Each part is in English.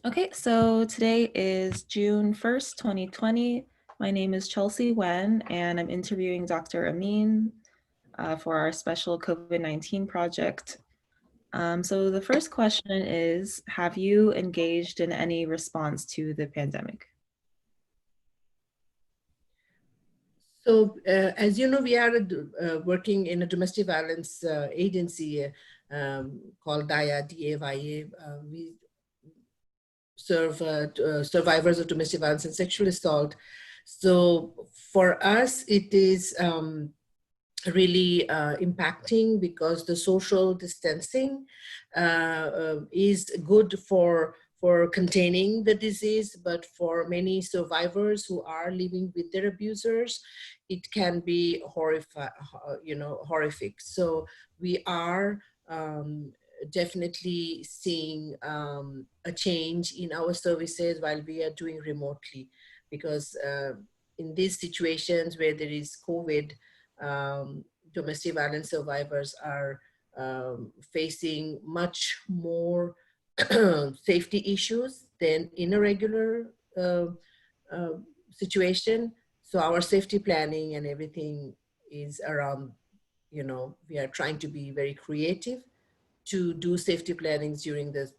Okay, so today is June 1st, 2020. My name is Chelsea Wen, and I'm interviewing Dr. Amin for our special COVID-19 project. So the first question is, have you engaged in any response to the pandemic? So, as you know, we are working in a domestic violence agency called DAYA, DAYA. We serve survivors of domestic violence and sexual assault. So, for us, it is really impacting because the social distancing is good for containing the disease, but for many survivors who are living with their abusers, it can be horrific. So we are definitely seeing a change in our services while we are doing remotely, because in these situations where there is COVID, domestic violence survivors are facing much more safety issues than in a regular uh, situation. So our safety planning and everything is around, we are trying to be very creative to do safety plannings during the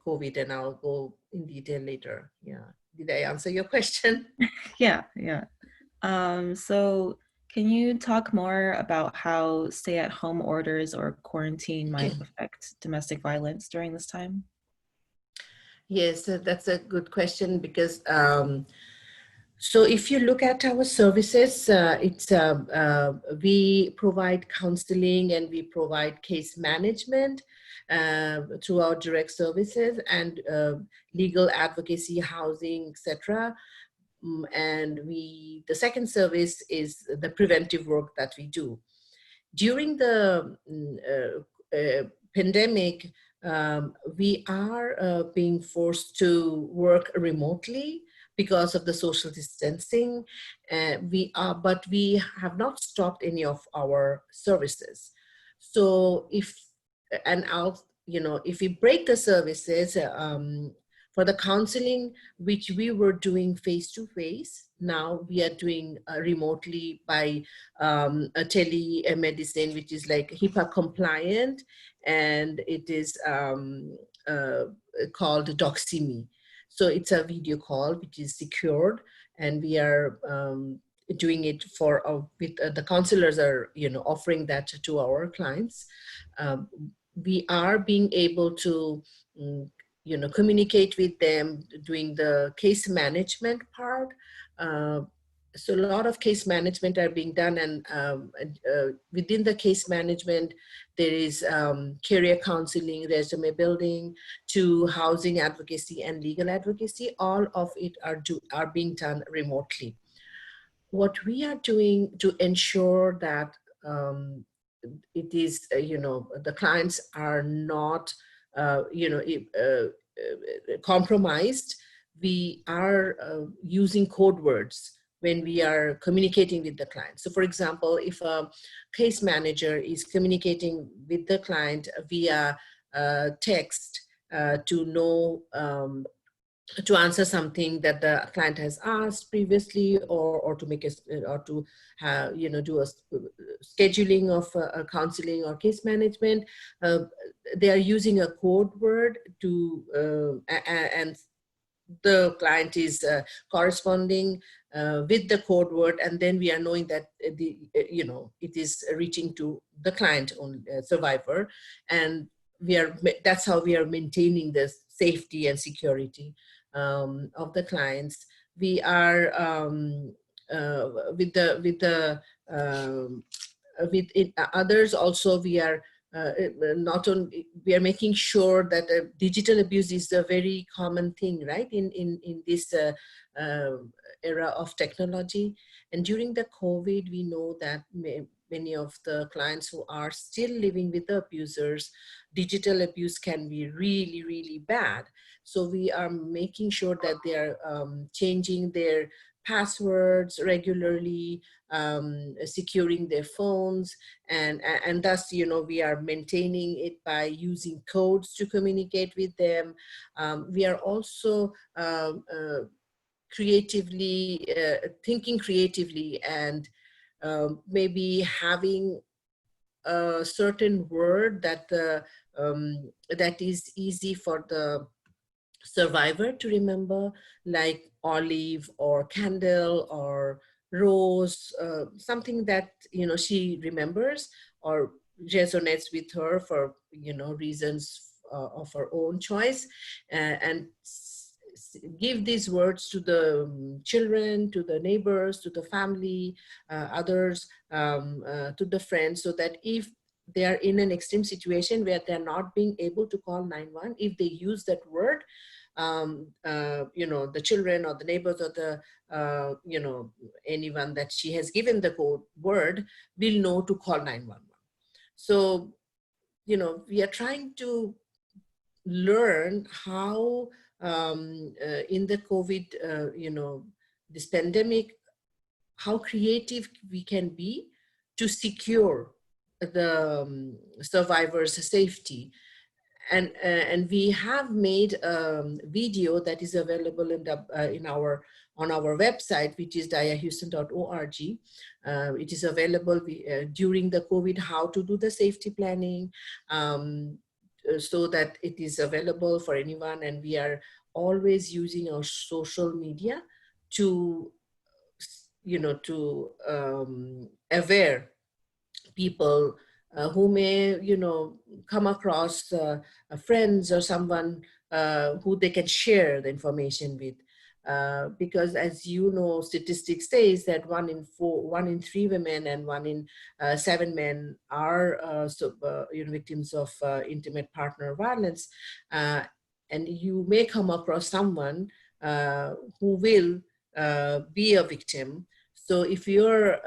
COVID, and I'll go in detail later. Yeah. Did I answer your question? Yeah. So can you talk more about how stay-at-home orders or quarantine might affect domestic violence during this time? Yes, that's a good question because so if you look at our services, we provide counseling and we provide case management through our direct services and legal advocacy, housing, etc. And the second service is the preventive work that we do. During the pandemic, we are being forced to work remotely because of the social distancing. But we have not stopped any of our services. So if we break the services, for the counseling, which we were doing face to face, now we are doing remotely by a telemedicine, which is like HIPAA compliant, and it is called Doximi. So it's a video call which is secured, and we are doing it for with the counselors are offering that to our clients. Um, we are being able to communicate with them, doing the case management part. Uh, so a lot of case management are being done, and within the case management there is career counseling, resume building, to housing advocacy and legal advocacy. All of it are being done remotely. What we are doing to ensure that it is the clients are not compromised, we are using code words when we are communicating with the client. So for example, if a case manager is communicating with the client via text to know to answer something that the client has asked previously, or to make a or to have, do a scheduling of a counseling or case management, they are using a code word to and the client is corresponding with the code word, and then we are knowing that it is reaching to the client on survivor, and that's how we are maintaining the safety and security of the clients. We are with others also, we are not only we are making sure that digital abuse is a very common thing, right, in this uh, era of technology. And during the COVID, we know that many of the clients who are still living with the abusers, digital abuse can be really, really bad. So we are making sure that they are changing their passwords regularly, securing their phones, and thus, you know, we are maintaining it by using codes to communicate with them. We are also creatively thinking creatively, and maybe having a certain word that that is easy for the survivor to remember, like olive or candle or rose, something that, you know, she remembers or resonates with her for, you know, reasons of her own choice, and give these words to the children, to the neighbors, to the family, others, to the friends, so that if they are in an extreme situation where they're not being able to call 911, if they use that word, you know, the children or the neighbors or the, you know, anyone that she has given the code word will know to call 911. So, you know, we are trying to learn how in the COVID, you know, this pandemic, how creative we can be to secure the survivors' safety. And we have made a video that is available in the in our on our website, which is diahouston.org. It is available during the COVID, how to do the safety planning, so that it is available for anyone. And we are always using our social media to, you know, to aware people who may, you know, come across friends or someone who they can share the information with. Because as you know, statistics says that 1 in 3 women and 1 in 7 men are you know, victims of intimate partner violence. And you may come across someone who will be a victim. So if you're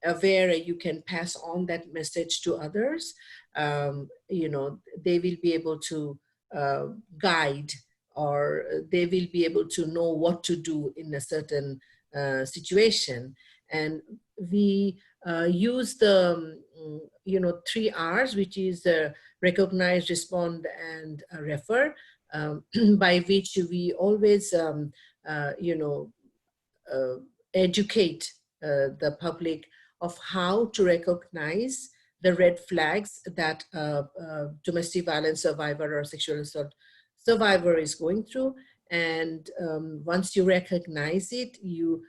aware, you can pass on that message to others, you know, they will be able to guide, or they will be able to know what to do in a certain situation. And we use the, you know, 3 R's, which is recognize, respond, and refer, by which we always, you know, educate the public of how to recognize the red flags that domestic violence survivor or sexual assault survivor is going through. And once you recognize it, you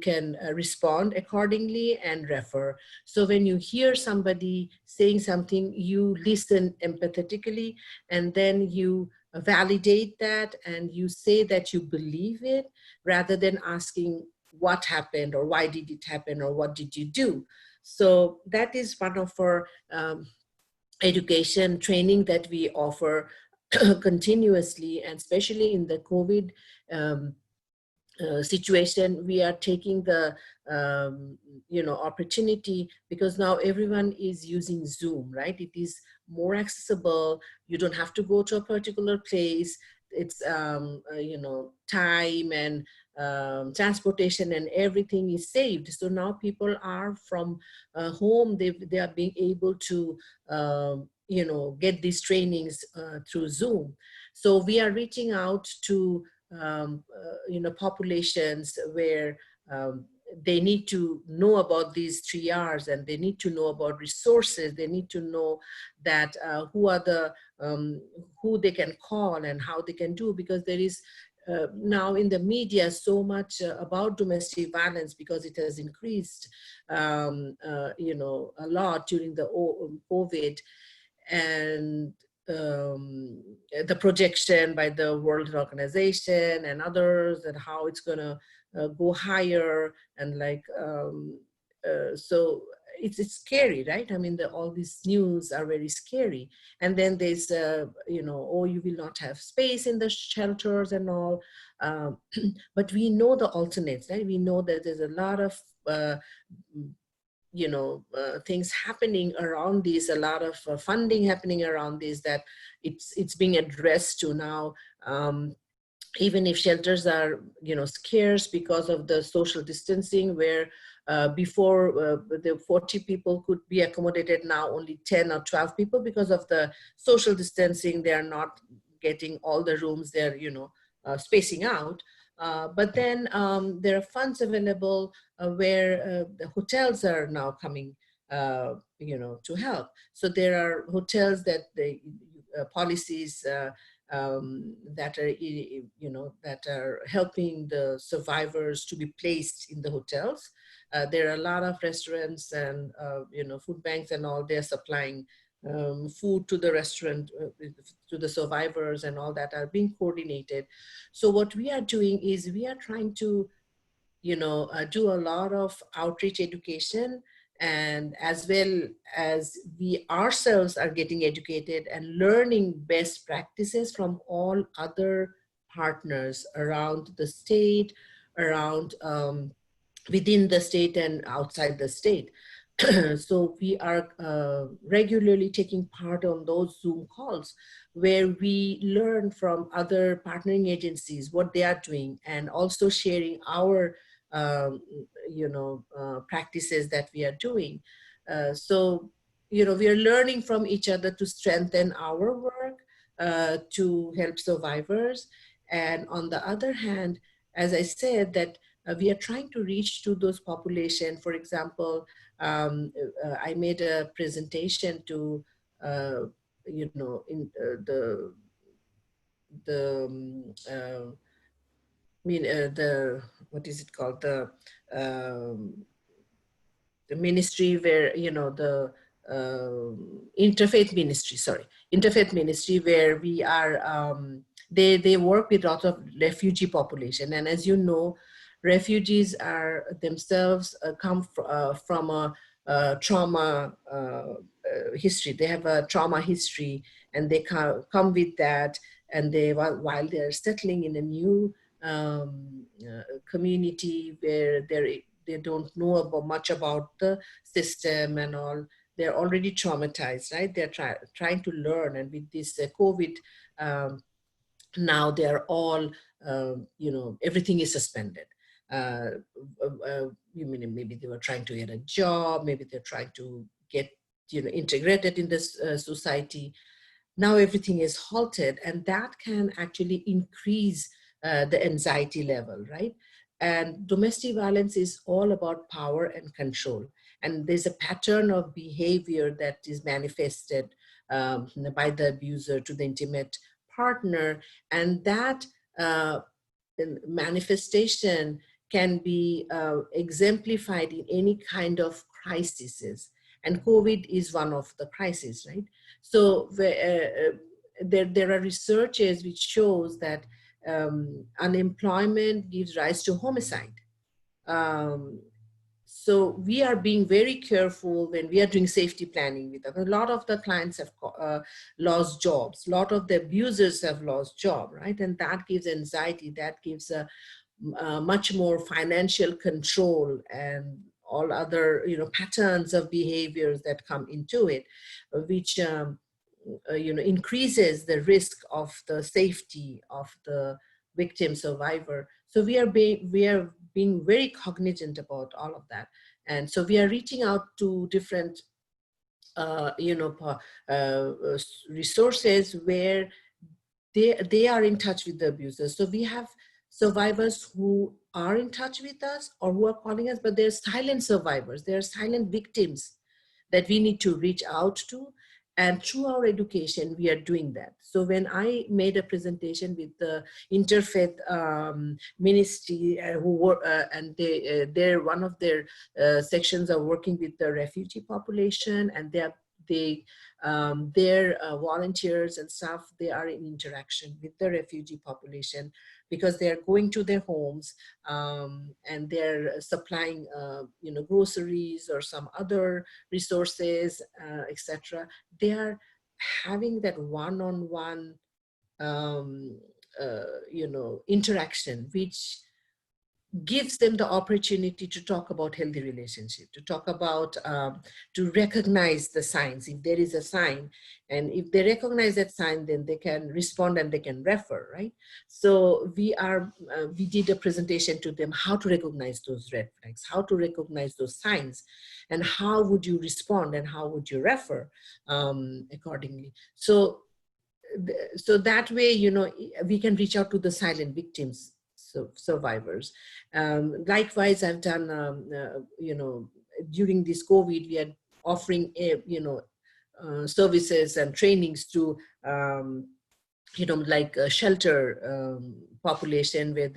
can respond accordingly and refer. So when you hear somebody saying something, you listen empathetically, and then you validate that, and you say that you believe it, rather than asking what happened or why did it happen or what did you do. So that is one of our education training that we offer continuously, and especially in the COVID situation, we are taking the you know, opportunity, because now everyone is using Zoom, right? It is more accessible. You don't have to go to a particular place. It's you know, time and transportation and everything is saved. So now people are from home. They are being able to you know, get these trainings through Zoom. So we are reaching out to you know, populations where they need to know about these 3 R's, and they need to know about resources. They need to know that who are the who they can call and how they can do, because there is now in the media so much about domestic violence, because it has increased you know, a lot during the COVID. And the projection by the World Health Organization and others, and how it's going to go higher, and like so it's scary, right? I mean, all these news are very scary. And then there's you know, oh, you will not have space in the shelters and all. But we know the alternates, right? We know that there's a lot of you know, things happening around these, a lot of funding happening around this, that it's being addressed to now. even if shelters are, scarce because of the social distancing, where before the 40 people could be accommodated, now only 10 or 12 people because of the social distancing. They are not getting all the rooms. They're, spacing out. But then there are funds available where the hotels are now coming, to help. So there are hotels that the policies that are, that are helping the survivors to be placed in the hotels. There are a lot of restaurants and, food banks and all. They're supplying food to the restaurant, to the survivors, and all that are being coordinated. So what we are doing is we are trying to, do a lot of outreach education, and as well as we ourselves are getting educated and learning best practices from all other partners around the state, around within the state and outside the state. So we are regularly taking part on those Zoom calls where we learn from other partnering agencies what they are doing, and also sharing our practices that we are doing. So we are learning from each other to strengthen our work, to help survivors. And on the other hand, as I said, that we are trying to reach to those population. For example, I made a presentation to, in the what is it called, the ministry where, the interfaith ministry, interfaith ministry, where we are, they work with lots of refugee population. And as you know, refugees are themselves from a trauma history. They have a trauma history, and they come with that. And they, while they're settling in a new community where they don't know much about the system and all, they're already traumatized, right? They're trying to learn. And with this COVID, now they're all, everything is suspended. You mean maybe they were trying to get a job, maybe they're trying to get, integrated in this society. Now everything is halted, and that can actually increase the anxiety level, right? And domestic violence is all about power and control. And there's a pattern of behavior that is manifested by the abuser to the intimate partner. And that manifestation can be exemplified in any kind of crises. And COVID is one of the crises, right? So there are researches which shows that unemployment gives rise to homicide. So we are being very careful when we are doing safety planning with them. A lot of the clients have lost jobs. A lot of the abusers have lost job, right? And that gives anxiety. That gives a much more financial control and all other, patterns of behaviors that come into it, which increases the risk of the safety of the victim survivor. So we are being very cognizant about all of that. And so we are reaching out to different resources where they are in touch with the abusers. So we have survivors who are in touch with us or who are calling us, but they're silent survivors. They're silent victims that we need to reach out to. And through our education, we are doing that. So when I made a presentation with the interfaith ministry, who were, and they're one of their sections are working with the refugee population, and their volunteers and staff, they are in interaction with the refugee population because they're going to their homes and they're supplying, groceries or some other resources, etc. They are having that one-on-one, interaction, which gives them the opportunity to talk about healthy relationship, to talk about, to recognize the signs. If there is a sign, and if they recognize that sign, then they can respond and they can refer, right? So we did a presentation to them, how to recognize those red flags, how to recognize those signs, and how would you respond and how would you refer accordingly. So that way, you know, we can reach out to the silent victims, so survivors. Likewise, I've done, you know, during this COVID, we are offering, you know, services and trainings to, you know, like a shelter population, where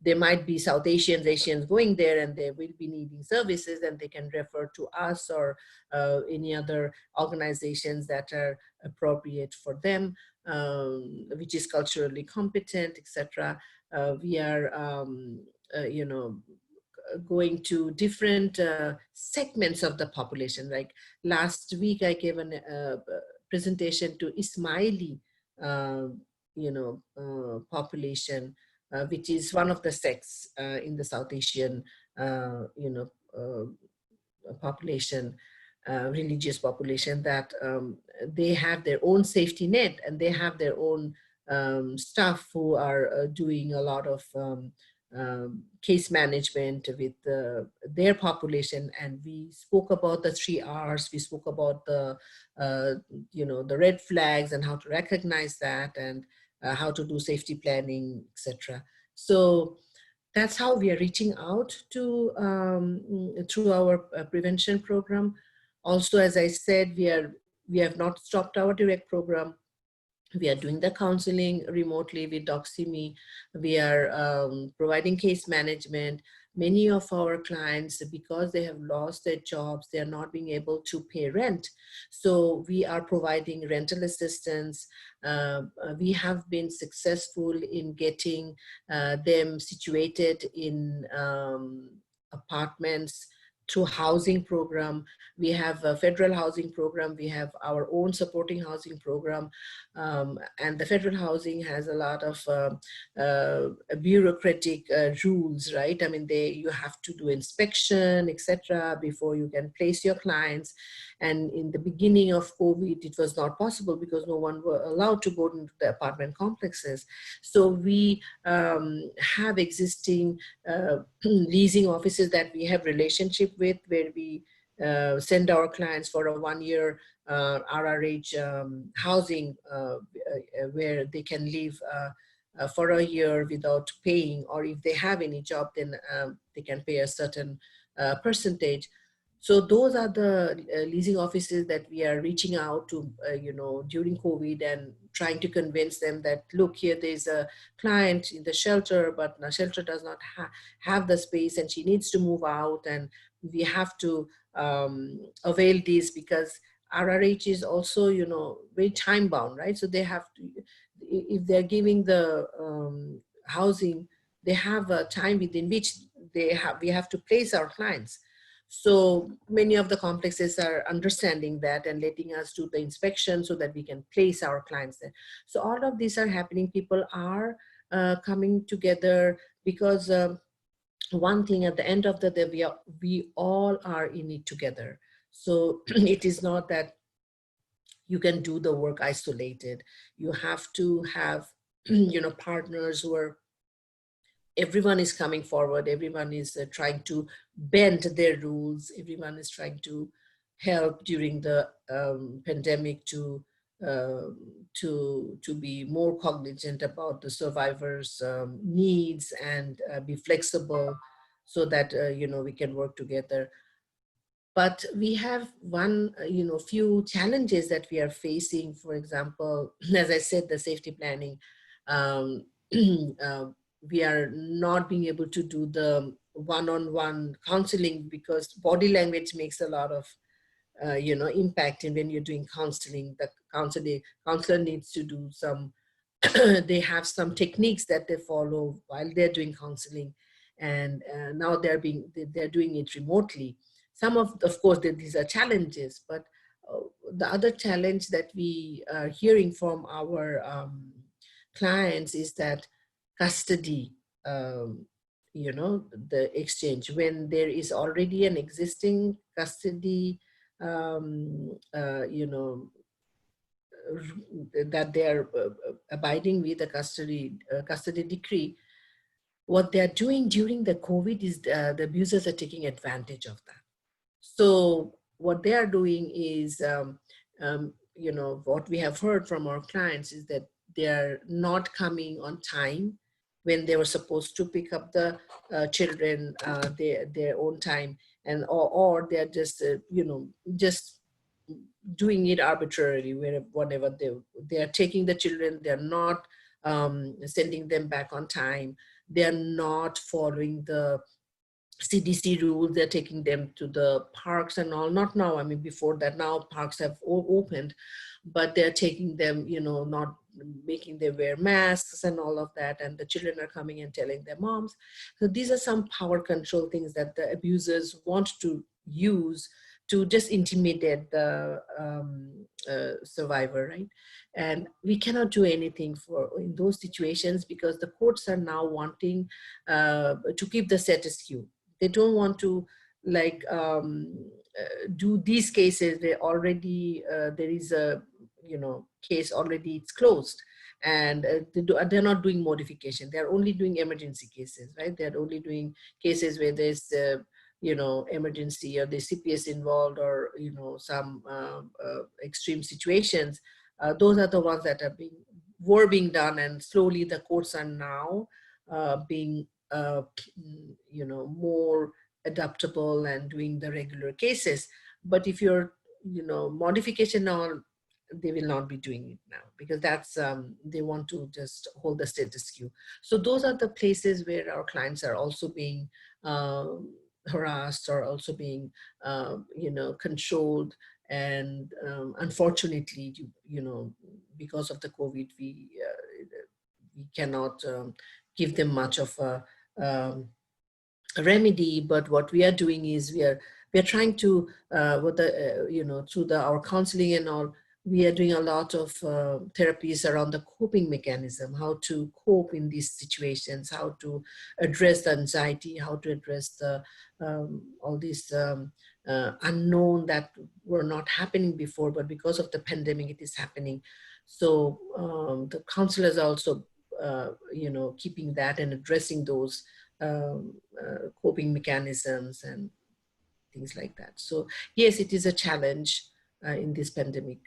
there might be South Asians going there, and they will be needing services, and they can refer to us or any other organizations that are appropriate for them, which is culturally competent, etc. We are, you know, going to different segments of the population. Like last week, I gave a presentation to Ismaili, uh, you know, population, which is one of the sects in the South Asian, you know, population, religious population, that they have their own safety net, and they have their own staff who are doing a lot of case management with their population. And we spoke about the 3 R's. We spoke about the, you know, the red flags and how to recognize that, and how to do safety planning, etc. So that's how we are reaching out to, through our prevention program. Also, as I said, we have not stopped our direct program. We are doing the counseling remotely with Doxime. We are providing case management. Many of our clients, because they have lost their jobs, they are not being able to pay rent. So we are providing rental assistance. We have been successful in getting them situated in apartments through housing program. We have a federal housing program. We have our own supporting housing program. And the federal housing has a lot of bureaucratic rules, right? I mean, you have to do inspection, etc., before you can place your clients. And in the beginning of COVID, it was not possible because no one were allowed to go into the apartment complexes. So we have existing leasing offices that we have relationship with, where we send our clients for a 1-year RRH housing, where they can live for a year without paying, or if they have any job, then they can pay a certain percentage. So those are the leasing offices that we are reaching out to, you know, during COVID, and trying to convince them that, look, here there's a client in the shelter, but the shelter does not have the space, and she needs to move out, and we have to avail these, because RRH is also, you know, very time bound, right? So they have to, if they're giving the housing, they have a time within which we have to place our clients. So many of the complexes are understanding that and letting us do the inspection so that we can place our clients there. So all of these are happening. People are coming together, because one thing, at the end of the day, we all are in it together. So it is not that you can do the work isolated. You have to have, you know, partners who are, everyone is coming forward. Everyone is trying to bend their rules. Everyone is trying to help during the pandemic to be more cognizant about the survivors' needs, and be flexible, so that you know, we can work together. But we have you know, few challenges that we are facing. For example, as I said, the safety planning. Um, we are not being able to do the one-on-one counseling, because body language makes a lot of you know, impact. And when you're doing counseling, the counselor needs to do some they have some techniques that they follow while they're doing counseling, and now they're doing it remotely. Some of course, these are challenges, but the other challenge that we are hearing from our clients is that custody. the exchange when there is already an existing custody, you know, that they are abiding with the custody decree. What they are doing during the COVID is the abusers are taking advantage of that. So what they are doing is, what we have heard from our clients is that they are not coming on time when they were supposed to pick up the children their own time, and or they're just just doing it arbitrarily whenever they are taking the children, they're not sending them back on time, they're not following the CDC rules, they're taking them to the parks and all. Not now, I mean, before that, now parks have opened, but they're taking them, not making them wear masks and all of that. And the children are coming and telling their moms. So these are some power control things that the abusers want to use to just intimidate the survivor, right? And we cannot do anything in those situations because the courts are now wanting to keep the status quo. They don't want to do these cases. They already there is a case already, it's closed, and they're not doing modification. They're only doing emergency cases, right? They're only doing cases where there's emergency or the CPS involved, or some extreme situations. Those are the ones that were being done, and slowly the courts are now being more adaptable and doing the regular cases. But if you're modification now, they will not be doing it now because that's they want to just hold the status quo. So those are the places where our clients are also being harassed, or also being controlled. And unfortunately, because of the COVID, we cannot give them much of a remedy. But what we are doing is we are trying to through our counseling and all, we are doing a lot of therapies around the coping mechanism, how to cope in these situations, how to address the anxiety, how to address the all these unknown that were not happening before, but because of the pandemic it is happening. So the counselors are also keeping that and addressing those coping mechanisms and things like that. So yes, it is a challenge in this pandemic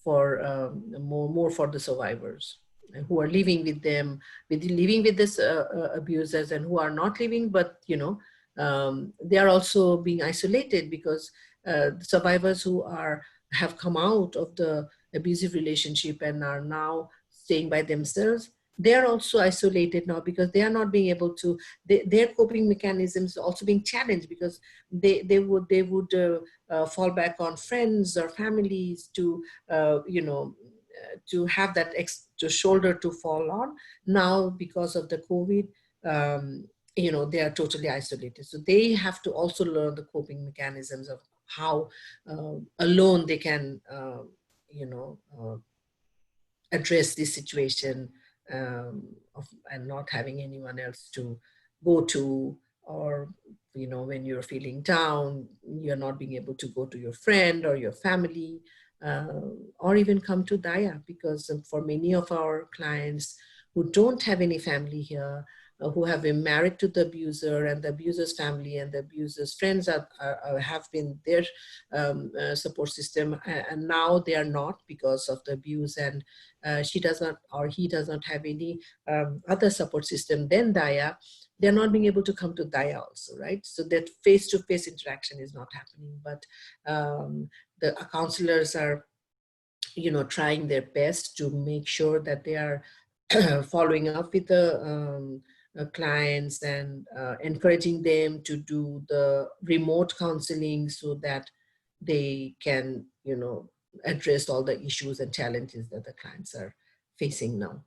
for more for the survivors who are living with them, living with this abusers, and who are not living, but they are also being isolated because survivors who have come out of the abusive relationship and are now staying by themselves, they are also isolated now because they are not being able to, their coping mechanisms are also being challenged because they would fall back on friends or families to to have that extra shoulder to fall on. Now because of the COVID, they are totally isolated, so they have to also learn the coping mechanisms of how alone they can address this situation, and not having anyone else to go to, or when you're feeling down, you're not being able to go to your friend or your family, or even come to Daya, because for many of our clients who don't have any family here, who have been married to the abuser, and the abuser's family and the abuser's friends have been their support system, and now they are not because of the abuse, and she does not, or he does not have any other support system than Daya. They're not being able to come to Daya also, right? So that face-to-face interaction is not happening, but the counselors are trying their best to make sure that they are following up with the clients, and encouraging them to do the remote counseling so that they can address all the issues and challenges that the clients are facing now.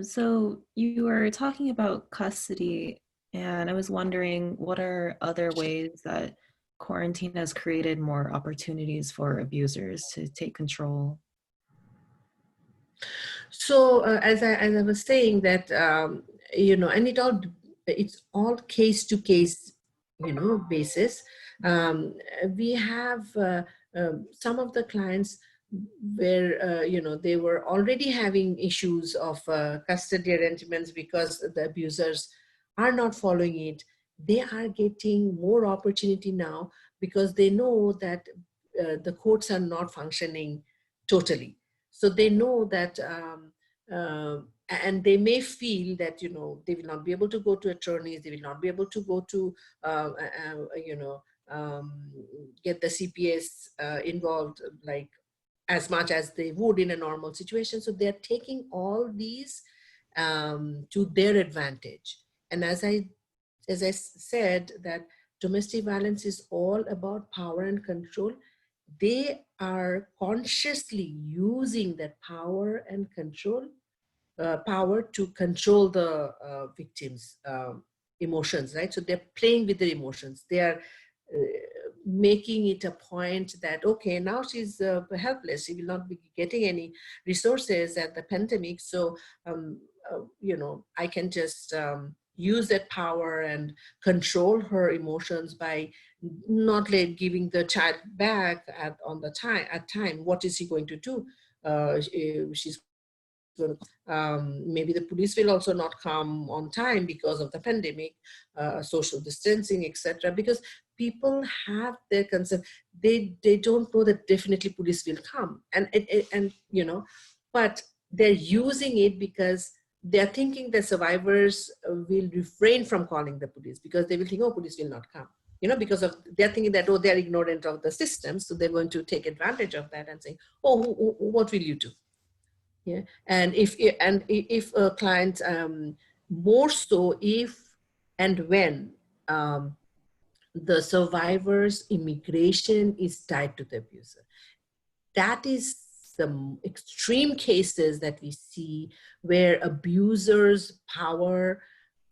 So you were talking about custody, and I was wondering, what are other ways that quarantine has created more opportunities for abusers to take control? So as I was saying that, you know, and it's all case to case, you know, basis. We have some of the clients where, you know, they were already having issues of custody arrangements because the abusers are not following it. They are getting more opportunity now because they know that the courts are not functioning totally. So they know that, and they may feel that, you know, they will not be able to go to attorneys, they will not be able to go to, you know, get the CPS involved, like as much as they would in a normal situation. So they're taking all these to their advantage. And as I said, that domestic violence is all about power and control. They are consciously using that power and control, power to control the victims' emotions, right? So they're playing with their emotions. They are making it a point that, okay, now she's helpless. She will not be getting any resources at the pandemic. So, you know, I can just use that power and control her emotions by not giving the child back at time. What is he going to do? She's going to, maybe the police will also not come on time because of the pandemic, social distancing, etc. Because people have their concern. They don't know that definitely police will come, and you know, but they're using it because they're thinking that survivors will refrain from calling the police because they will think, oh, police will not come. You know, because of they're thinking that, oh, they're ignorant of the system, so they're going to take advantage of that and say, oh, what will you do? Yeah, and if a client, more so if and when the survivor's immigration is tied to the abuser, that is the extreme cases that we see where abusers' power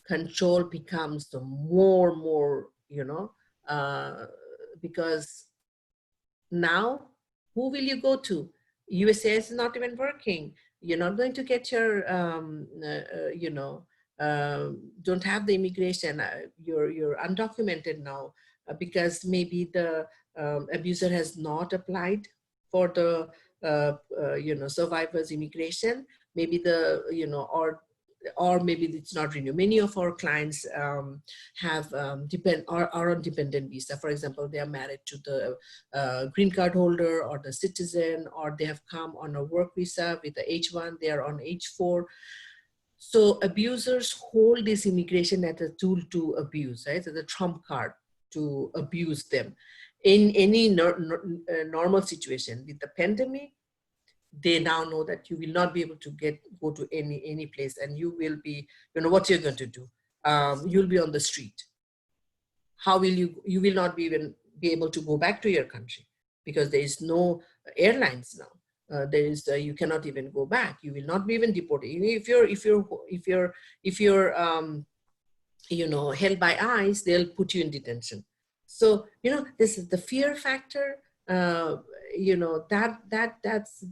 control becomes the more, you know, because now who will you go to? USCIS is not even working. You're not going to get your, you know, don't have the immigration. You're undocumented now because maybe the abuser has not applied for the, you know, survivors immigration. Maybe the, you know, or maybe it's not renewed. Many of our clients have are on dependent visa. For example, they are married to the green card holder or the citizen, or they have come on a work visa with the H1, they are on H4. So abusers hold this immigration as a tool to abuse, right? So the trump card to abuse them in any normal situation. With the pandemic, they now know that you will not be able to go to any place, and you will be, you know, what you're going to do. You'll be on the street. How will you will not be even be able to go back to your country because there is no airlines now. There is you cannot even go back. You will not be even deported. If you're you know, held by ICE, they'll put you in detention. So, you know, this is the fear factor. You know, that's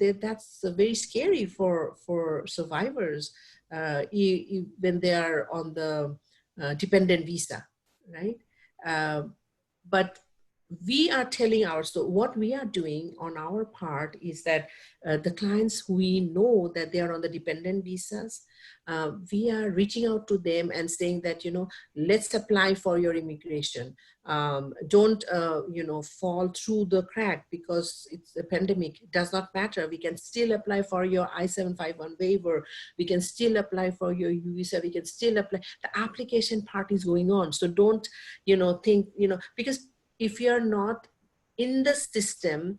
very scary for survivors when they are on the dependent visa, right? But we are telling so what we are doing on our part is that the clients who we know that they are on the dependent visas, we are reaching out to them and saying that, you know, let's apply for your immigration. Don't, you know, fall through the crack because it's a pandemic. It does not matter. We can still apply for your I-751 waiver. We can still apply for your U visa. We can still apply. The application part is going on. So don't, you know, think, you know, because if you're not in the system,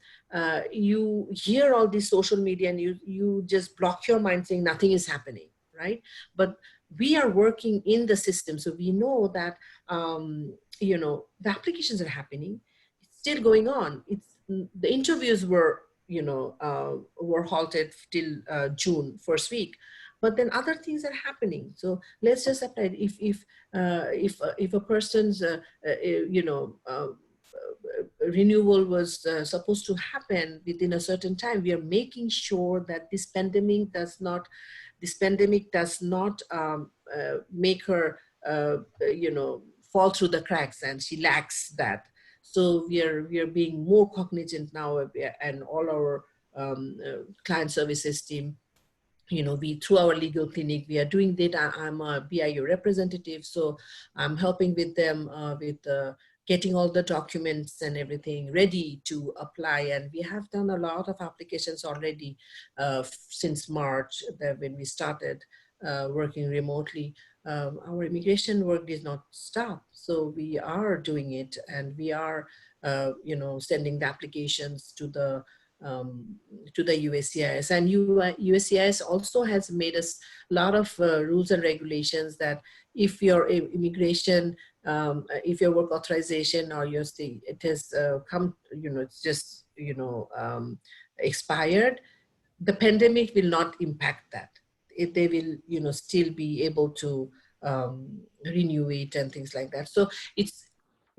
you hear all this social media and you just block your mind saying nothing is happening, right? But we are working in the system, so we know that you know, the applications are happening. It's still going on. The interviews were, you know, were halted till June first week, but then other things are happening. So let's just apply. If a person's you know, renewal was supposed to happen within a certain time. We are making sure that this pandemic does not make her, fall through the cracks, and she lacks that. So we are being more cognizant now, and all our client services team, we, through our legal clinic, we are doing that. I'm a BIU representative, so I'm helping with them with getting all the documents and everything ready to apply. And we have done a lot of applications already since March, when we started working remotely. Our immigration work did not stop, so we are doing it, and we are, sending the applications to the USCIS. And USCIS also has made us a lot of rules and regulations that if your immigration, if your work authorization or your stay, it has come, it's just, expired, the pandemic will not impact that. They will, still be able to renew it and things like that. So it's,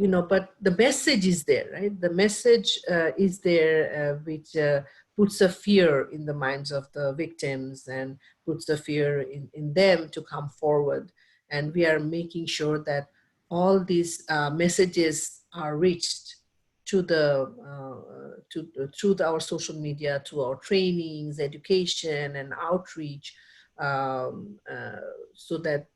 but the message is there, right? The message is there, which puts a fear in the minds of the victims and puts a fear in them to come forward. And we are making sure that all these messages are reached to through our social media, to our trainings, education, and outreach, so that,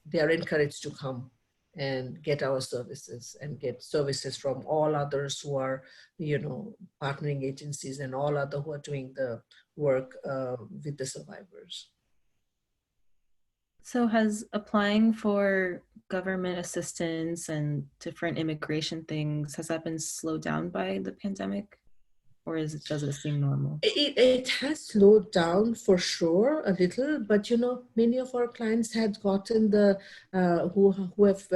they are encouraged to come and get our services and get services from all others who are, partnering agencies and all other who are doing the work with the survivors. So has applying for government assistance and different immigration things, has that been slowed down by the pandemic? Or does it seem normal? It has slowed down for sure a little, but many of our clients had gotten the who have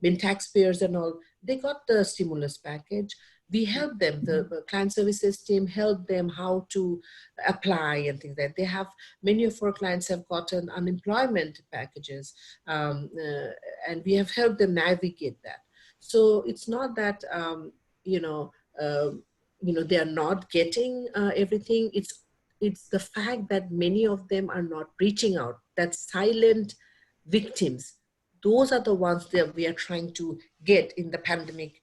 been taxpayers and all. They got the stimulus package. We helped them. The client services team helped them how to apply and things like that. They have, many of our clients have gotten unemployment packages, and we have helped them navigate that. So it's not that they are not getting everything. It's the fact that many of them are not reaching out. That silent victims, those are the ones that we are trying to get in the pandemic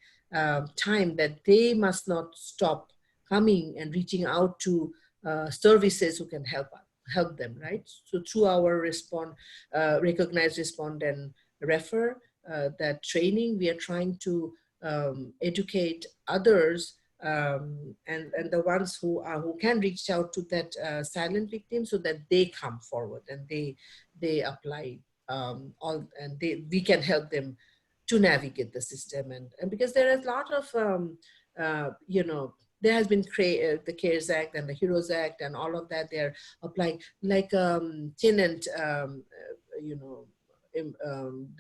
time, that they must not stop coming and reaching out to services who can help them, right? So through our recognize, respond, and refer, that training, we are trying to educate others, and the ones who can reach out to that silent victim, so that they come forward and they apply and we can help them to navigate the system. And because there is a lot of there has been the CARES Act and the HEROES Act and all of that. They're applying, like tenant, the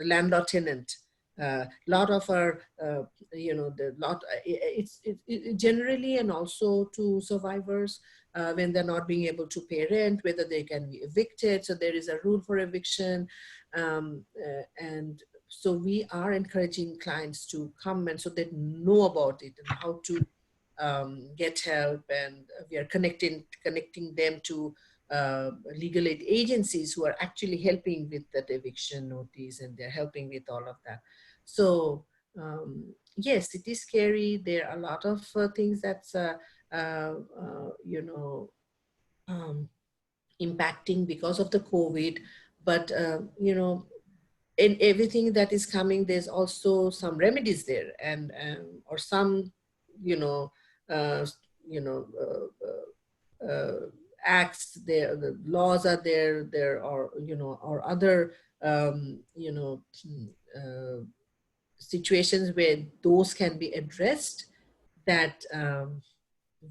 landlord tenant. Lot of our, it's generally, and also to survivors, when they're not being able to pay rent, whether they can be evicted. So there is a rule for eviction. And so we are encouraging clients to come, and so they know about it and how to get help. And we are connecting them to legal aid agencies who are actually helping with that eviction notice, and they're helping with all of that. So yes, it is scary. There are a lot of things that's impacting because of the COVID, but in everything that is coming, there's also some remedies there, and or some uh, acts there, the laws are there are or other situations where those can be addressed, that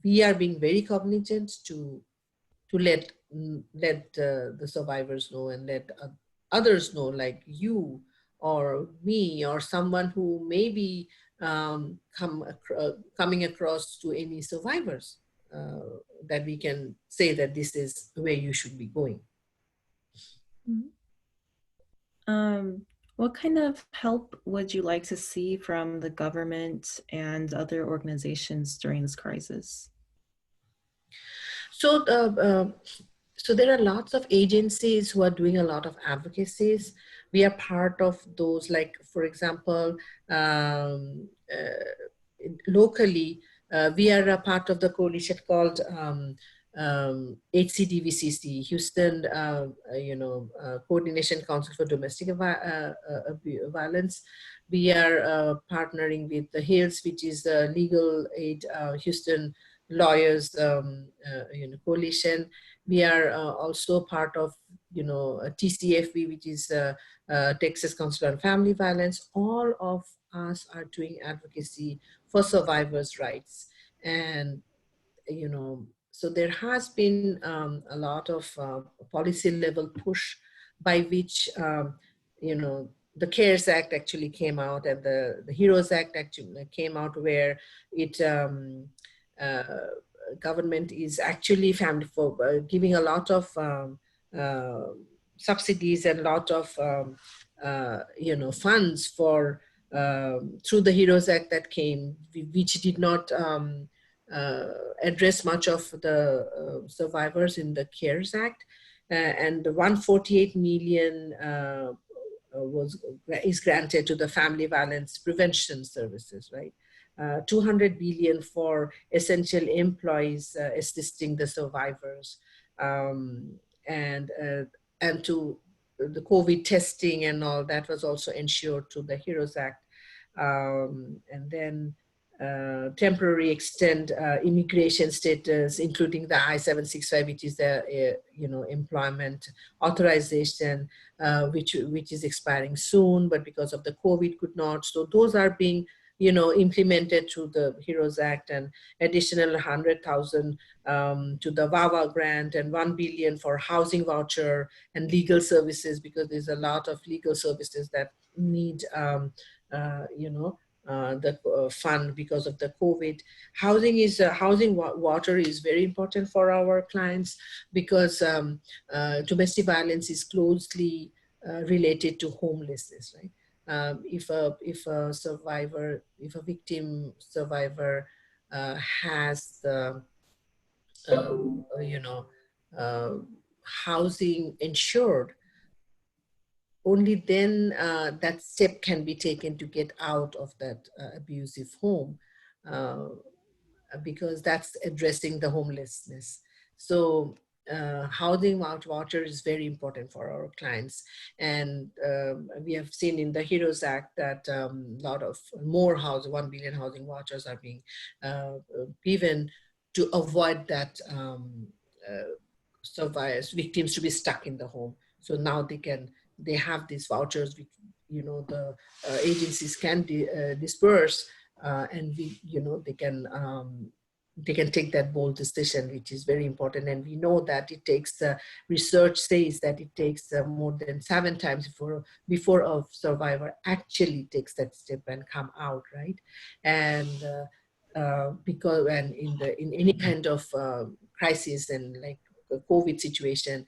we are being very cognizant to let the survivors know, and let others know, like you or me or someone who may be coming across to any survivors, that we can say that this is where you should be going. What kind of help would you like to see from the government and other organizations during this crisis? So, so there are lots of agencies who are doing a lot of advocacies. We are part of those, like, for example, locally, we are a part of the coalition called HCDVCC, Houston, Coordination Council for Domestic Violence. We are partnering with the HALES, which is the Legal Aid Houston Lawyers Coalition. We are also part of TCFV, which is Texas Council on Family Violence. All of us are doing advocacy for survivors' rights. And, so there has been a lot of policy level push by which, the CARES Act actually came out, and the HEROES Act actually came out, where it uh, government is actually family for giving a lot of uh, subsidies and a lot of funds for through the HEROES Act that came, which did not uh, address much of the survivors in the CARES Act. And the 148 million is granted to the family violence prevention services, right? 200 billion for essential employees assisting the survivors, and to the COVID testing and all that was also ensured through the HEROES Act. And then temporary extend immigration status, including the I-765, which is the employment authorization, which is expiring soon, but because of the COVID could not. So those are being implemented through the HEROES Act, and additional 100,000 to the VAWA grant, and 1 billion for housing voucher and legal services, because there's a lot of legal services that need the fund because of the COVID. Housing water is very important for our clients, because domestic violence is closely related to homelessness, right? If a survivor, if a victim survivor has the uh, housing insured, only then that step can be taken to get out of that abusive home, uh, because that's addressing the homelessness. So housing voucher is very important for our clients. And we have seen in the HEROES Act that a lot of more 1 billion housing vouchers are being given to avoid that survivors, victims to be stuck in the home. So now they have these vouchers which the agencies can disperse, and they can take that bold decision, which is very important. And we know that it takes, research says that it takes more than 7 times before a survivor actually takes that step and come out, right? And because in any kind of crisis, and like a COVID situation,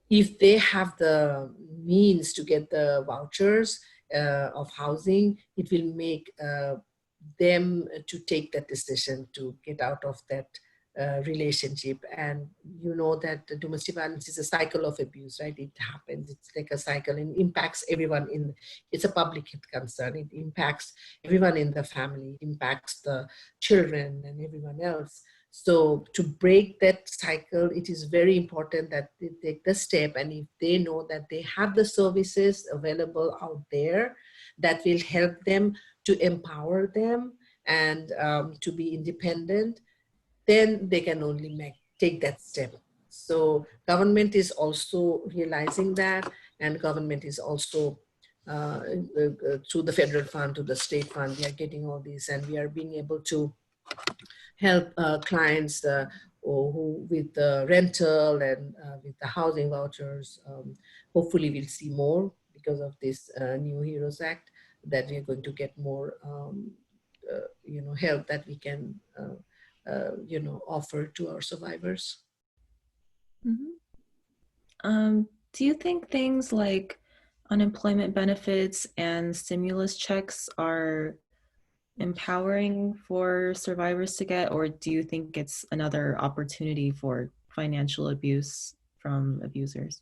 if they have the means to get the vouchers of housing, it will make them to take that decision to get out of that relationship. And that the domestic violence is a cycle of abuse, right? It happens, it's like a cycle, and impacts everyone it's a public concern. It impacts everyone in the family, it impacts the children and everyone else. So to break that cycle, it is very important that they take the step, and if they know that they have the services available out there that will help them, to empower them, and to be independent, then they can only take that step. So government is also realizing that, and government is also through the federal fund to the state fund, we are getting all these, and we are being able to help clients who with the rental and with the housing vouchers. Hopefully we'll see more because of this new HEROES Act, that we're going to get more help that we can offer to our survivors. Mhm. Do you think things like unemployment benefits and stimulus checks are empowering for survivors to get, or do you think it's another opportunity for financial abuse from abusers?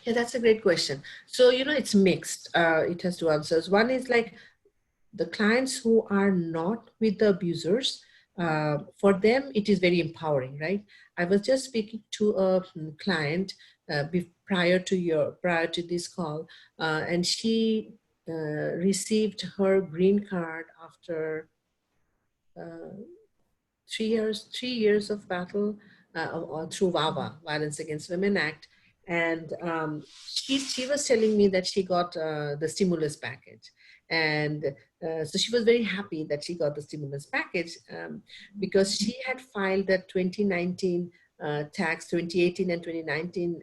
Yeah, that's a great question. So, it's mixed. It has two answers. One is like the clients who are not with the abusers, for them, it is very empowering, right? I was just speaking to a client prior to this call, and she received her green card after uh, 3 years of battle through VAWA, Violence Against Women Act. And she was telling me that she got the stimulus package. And so she was very happy that she got the stimulus package because she had filed the 2019 tax, 2018 and 2019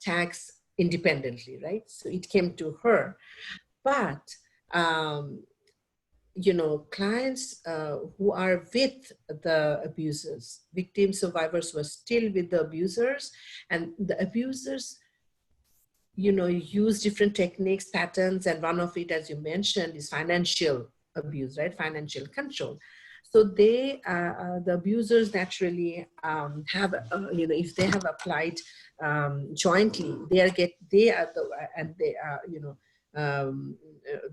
tax independently, right? So it came to her. But um, clients who are with the abusers, victims, survivors were still with the abusers, and the abusers, use different techniques, patterns, and one of it, as you mentioned, is financial abuse, right? Financial control. So the abusers naturally have, if they have applied jointly, they are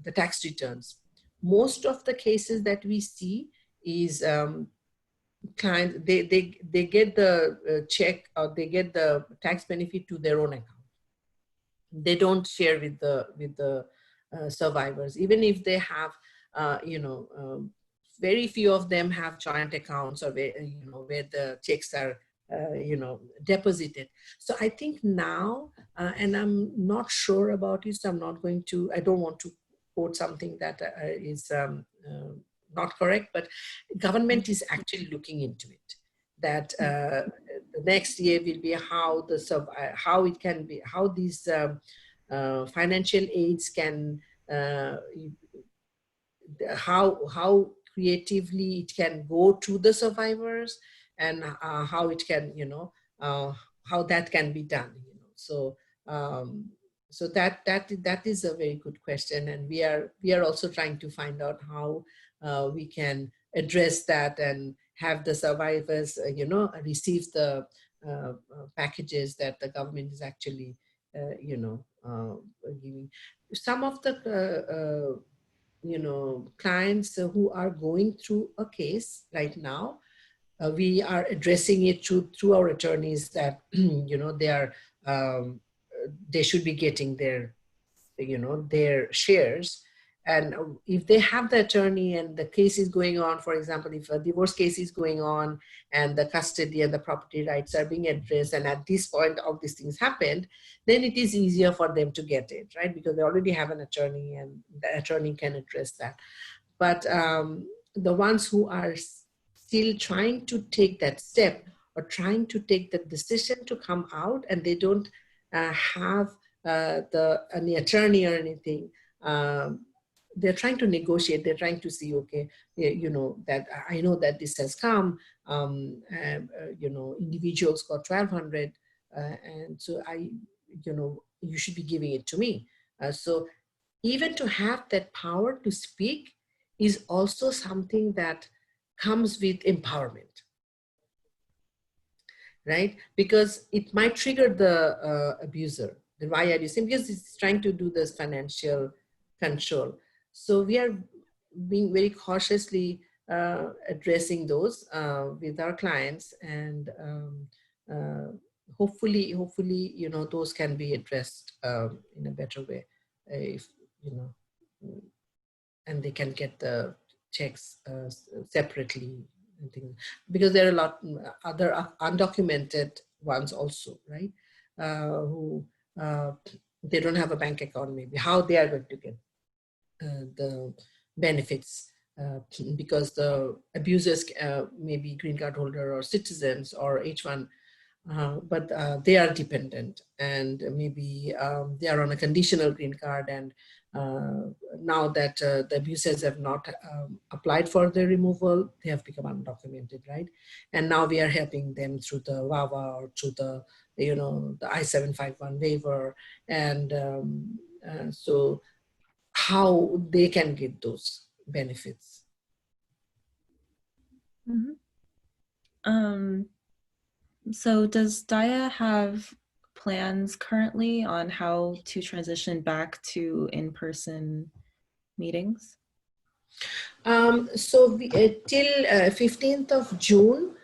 the tax returns. Most of the cases that we see is clients, they get the check or they get the tax benefit to their own account. They don't share with the survivors, even if they have, very few of them have joint accounts or where the checks are deposited. So I think now, and I'm not sure about it, so I don't want to quote something that is not correct, but government is actually looking into it. That the next year will be how it can be, how these financial aids can, how creatively it can go to the survivors, and how it can, how that can be done. So so that is a very good question, and we are also trying to find out how we can address that and have the survivors receive the packages that the government is actually giving. Some of the clients who are going through a case right now, we are addressing it through our attorneys that they are they should be getting their their shares. And if they have the attorney and the case is going on, for example, if a divorce case is going on and the custody and the property rights are being addressed, and at this point all these things happened, then it is easier for them to get it, right? Because they already have an attorney and the attorney can address that. But the ones who are still trying to take that step or trying to take the decision to come out, and they don't have any attorney or anything, they're trying to negotiate. They're trying to see, okay, that I know that this has come, individuals got 1,200, and so you should be giving it to me. So even to have that power to speak is also something that comes with empowerment, right? Because it might trigger the abuser. Then why are you saying? Because it's trying to do this financial control. So we are being very cautiously addressing those with our clients, and hopefully, those can be addressed in a better way, if and they can get the checks separately and things, because there are a lot other undocumented ones also, right? Who they don't have a bank account, maybe how they are going to get the benefits, because the abusers may be green card holder or citizens or H1, but they are dependent, and maybe they are on a conditional green card, and now that the abusers have not applied for the removal, they have become undocumented, right? And now we are helping them through the WAWA or through the, the I-751 waiver. And so how they can get those benefits. Mhm. So does DIA have plans currently on how to transition back to in-person meetings? So till 15th of June,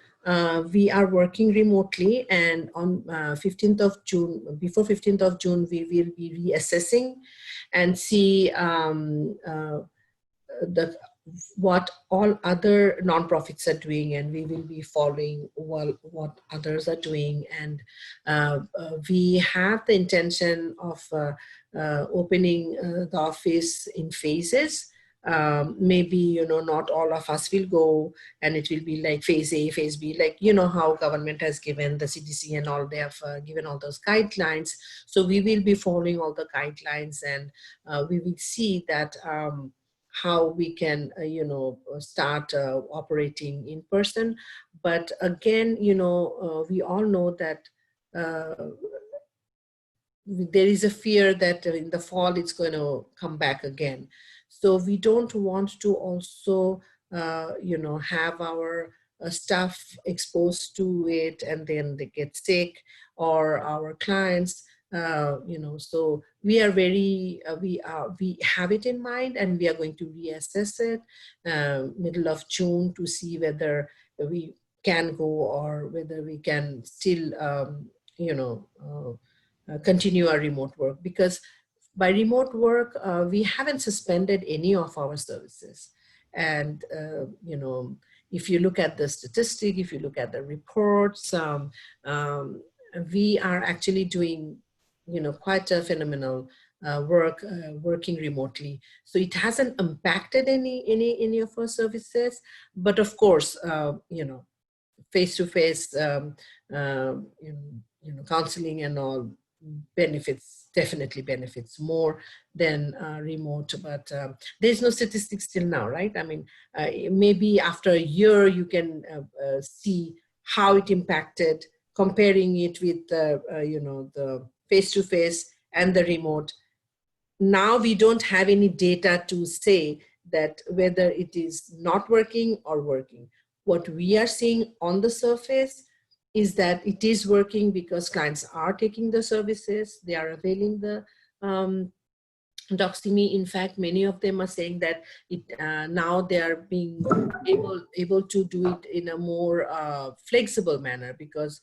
we are working remotely, and on 15th of June, before 15th of June, we will be reassessing and see what all other nonprofits are doing, and we will be following what others are doing. And we have the intention of opening the office in phases. Maybe not all of us will go, and it will be like phase A, phase B, like how government has given, the CDC and all, they have given all those guidelines. So we will be following all the guidelines, and we will see that how we can start operating in person. But again, we all know that there is a fear that in the fall it's going to come back again. So we don't want to also have our staff exposed to it and then they get sick, or our clients. So we are we have it in mind, and we are going to reassess it middle of June to see whether we can go, or whether we can still continue our remote work. Because by remote work, we haven't suspended any of our services. And, if you look at the statistic, if you look at the reports, we are actually doing, quite a phenomenal work working remotely. So it hasn't impacted any of our services. But of course, face-to-face counseling and all definitely benefits more than remote. But there's no statistics till now, right? I mean, maybe after a year you can see how it impacted, comparing it with the face-to-face and the remote. Now we don't have any data to say that whether it is not working or working. What we are seeing on the surface is that it is working, because clients are taking the services, they are availing the Doximi. In fact, many of them are saying that now they are being able to do it in a more flexible manner, because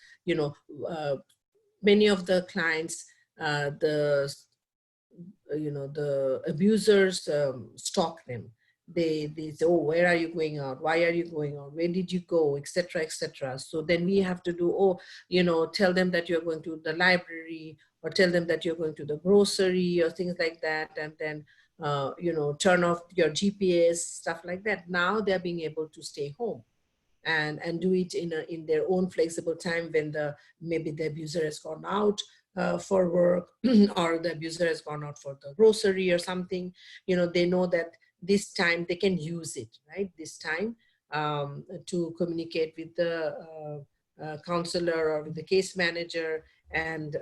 many of the clients, the abusers stalk them. They say, oh, where are you going out? Why are you going out? Where did you go? Etc. etc. So then we have to do, tell them that you're going to the library, or tell them that you're going to the grocery, or things like that. And then, turn off your GPS, stuff like that. Now they're being able to stay home and do it in their own flexible time, when maybe the abuser has gone out for work, or the abuser has gone out for the grocery or something. They know that this time they can use it, right? This time to communicate with the counselor or with the case manager, and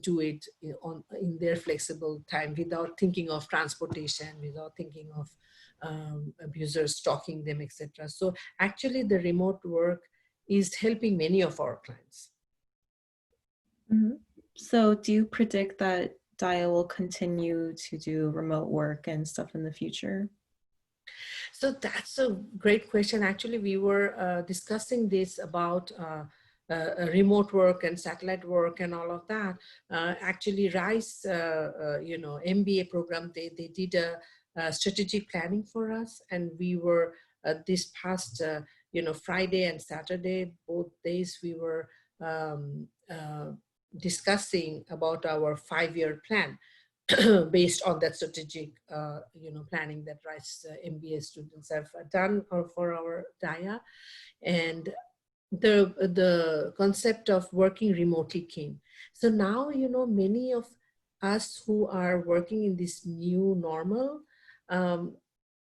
do it in their flexible time, without thinking of transportation, without thinking of abusers stalking them, etc. So actually the remote work is helping many of our clients. Mm-hmm. So do you predict that DIA will continue to do remote work and stuff in the future? So that's a great question. Actually, we were discussing this about remote work and satellite work and all of that. Actually, RISE, MBA program, they did a strategic planning for us, and we were this past Friday and Saturday, both days, we were discussing about our 5-year plan. Based on that strategic, planning that RISE MBA students have done for our DIA. And the concept of working remotely came. So now, many of us who are working in this new normal,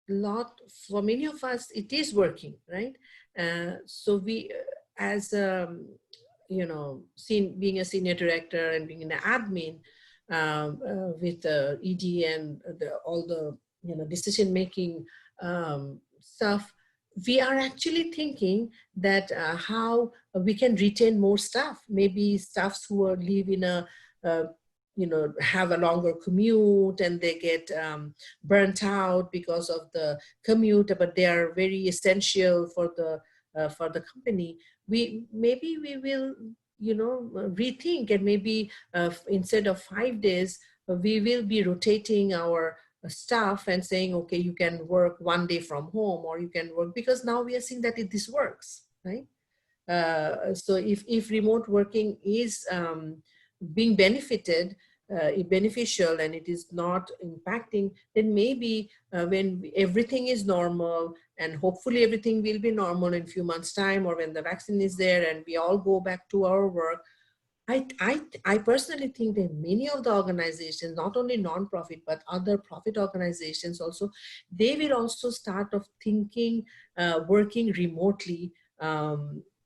for many of us, it is working, right? So we, as being a senior director and being an admin with the ED and all the decision making stuff, we are actually thinking that how we can retain more staff, maybe staffs who live in a have a longer commute and they get burnt out because of the commute, but they are very essential for the company. We will rethink, and maybe instead of 5 days we will be rotating our staff and saying, okay, you can work 1 day from home, or you can work, because now we are seeing that this works, right? So if remote working is being beneficial, and it is not impacting, then maybe when everything is normal, and hopefully everything will be normal in a few months time, or when the vaccine is there and we all go back to our work, I personally think that many of the organizations, not only non-profit, but other profit organizations also, they will also start of thinking, working remotely,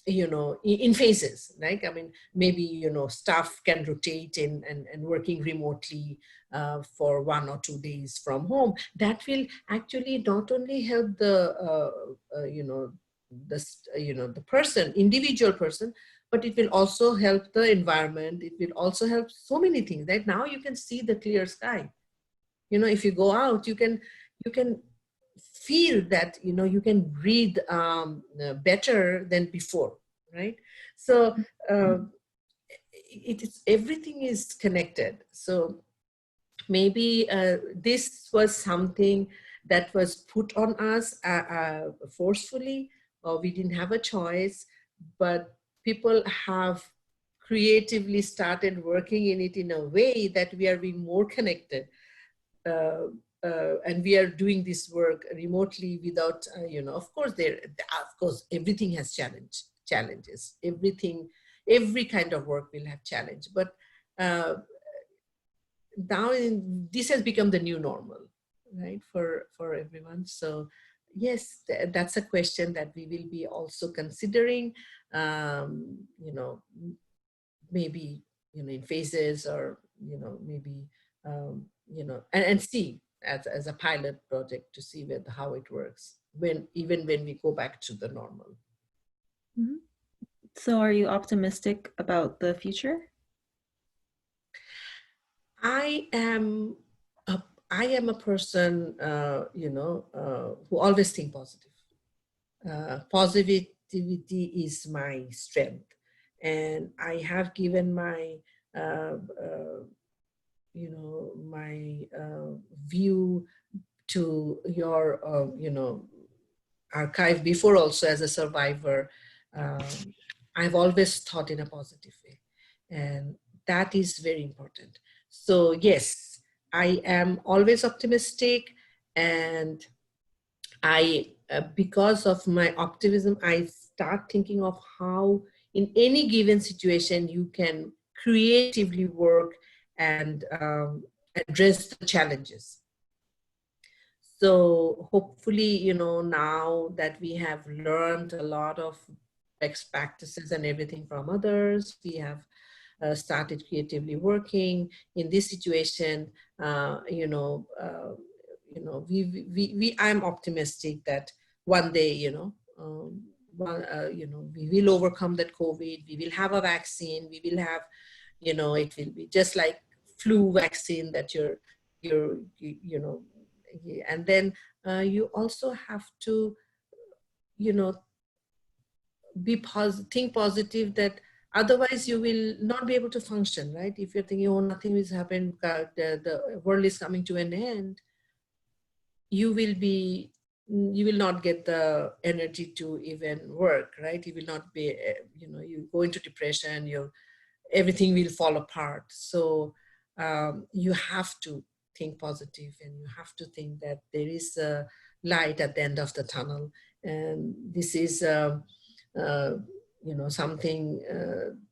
in phases, right? I mean, maybe, staff can rotate in and working remotely for 1 or 2 days from home. That will actually not only help the person, individual person, but it will also help the environment. It will also help so many things. Right now you can see the clear sky. If you go out, you can feel that, you can breathe better than before, right? So everything is connected. So maybe this was something that was put on us forcefully, or we didn't have a choice, but people have creatively started working in it in a way that we are being more connected, and we are doing this work remotely without, of course everything has challenges. Every kind of work will have challenge, but now this has become the new normal, right, for everyone. So yes, that's a question that we will be also considering, maybe in phases, or maybe and see as a pilot project to see how it works even when we go back to the normal. Mhm. So are you optimistic about the future? I am a person, who always think positive. Positivity is my strength, and I have given my, my view to your, archive before, also as a survivor. I've always thought in a positive way, and that is very important. So yes, I am always optimistic, and because of my optimism, I start thinking of how in any given situation you can creatively work and address the challenges. So hopefully, now that we have learned a lot of best practices and everything from others, we have started creatively working in this situation. I'm optimistic that one day, we will overcome that COVID. We will have a vaccine. We will have, it will be just like flu vaccine that and then you also have to, think positive, that otherwise you will not be able to function, right? If you're thinking, oh, nothing is happening, the world is coming to an end, you will not get the energy to even work, right? You will not be, you go into depression, everything will fall apart. So you have to think positive, and you have to think that there is a light at the end of the tunnel. And this is, something